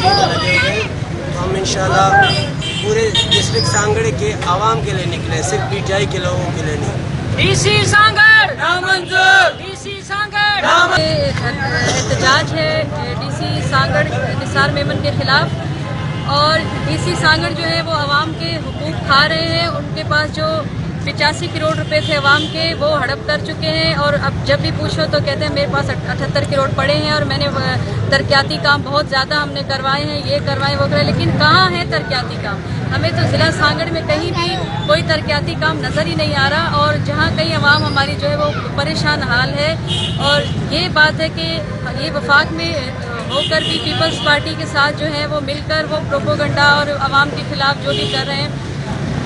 पार्टियों में लगे हुए हैं। तो हम इंशाल्लाह पूरे डिस्ट्रिक्ट सांगड़ के आवाम के लिए निकले, सिर्फ पीटीआई के लोगों के लिए नहीं। डीसी सांगड़ नामंजूर, डीसी सांगड़ एहतजाज है डीसी सांगड़ निसार मेमन के खिलाफ। और डीसी सांगड़ जो है वो आवाम के हुकूक खा रहे हैं। उनके पास जो 85 करोड़ रुपए थे आवाम के, वो हड़प कर चुके हैं। और अब जब भी पूछो तो कहते हैं मेरे पास 78 करोड़ पड़े हैं और मैंने तरक्याती काम बहुत ज़्यादा हमने करवाए हैं, ये करवाए वो करवाए। लेकिन कहाँ है तरक्याती काम? हमें तो ज़िला सांगड़ में कहीं भी कोई तरक्याती काम नज़र ही नहीं आ रहा। और जहाँ कहीं आवाम हमारी जो है वो परेशान हाल है। और ये बात है कि ये वफाक में होकर भी पीपल्स पार्टी के साथ जो है वो मिलकर वो प्रोपोगंडा और आवाम के खिलाफ जो भी कर रहे हैं,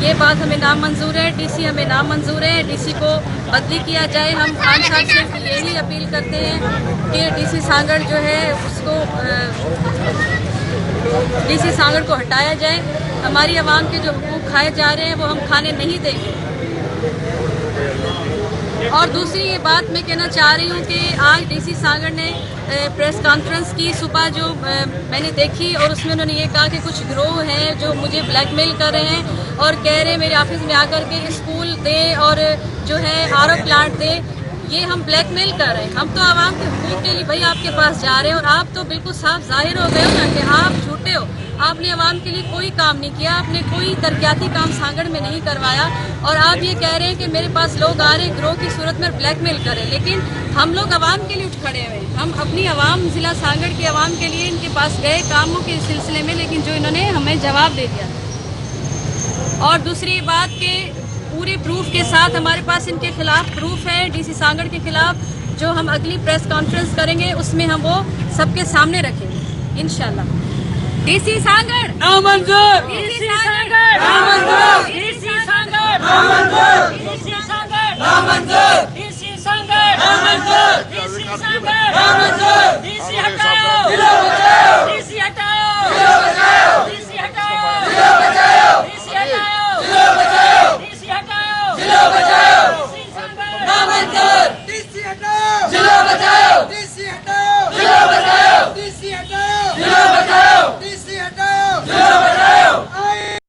ये बात हमें नामंजूर है। डीसी हमें नामंजूर है, डीसी को बदली किया जाए। हम खान साहब से यही अपील करते हैं कि डीसी सांगड़ जो है उसको डीसी सांगड़ को हटाया जाए। हमारी आवाम के जो हुकूक खाए जा रहे हैं वो हम खाने नहीं देंगे। और दूसरी ये बात मैं कहना चाह रही हूँ कि आज डीसी सांगड़ ने प्रेस कॉन्फ्रेंस की सुबह जो मैंने देखी, और उसमें उन्होंने ये कहा कि कुछ गिरोह हैं जो मुझे ब्लैकमेल कर रहे हैं और कह रहे हैं मेरे ऑफिस में आकर के स्कूल दे और जो है आरओ प्लांट दे। ये हम ब्लैकमेल कर रहे हैं। हम तो आवाम के हुकूक के लिए भाई आपके पास जा रहे हैं और आप तो बिल्कुल साफ जाहिर हो गए हो ना कि आप झूठे हो। आपने आवाम के लिए कोई काम नहीं किया, आपने कोई तरक्याती काम सांगड़ में नहीं करवाया। और आप ये कह रहे हैं कि मेरे पास लोग आ रहे हैं गिरोह की सूरत में ब्लैकमेल करें। लेकिन हम लोग आवाम के लिए उठ खड़े हुए हैं। हम अपनी आवाम ज़िला सांगड़ की आवाम के लिए इनके पास गए कामों के सिलसिले में, लेकिन जो इन्होंने हमें जवाब दे दिया। और दूसरी बात के पूरे प्रूफ के साथ हमारे पास इनके खिलाफ प्रूफ है डीसी सांगड़ के खिलाफ। जो हम अगली प्रेस कॉन्फ्रेंस करेंगे उसमें हम वो सबके सामने रखेंगे इंशाल्लाह। डीसी सांगड़ नामंजूर, डीसी सांगड़ नामंजूर, डीसी सांगड़ नामंजूर।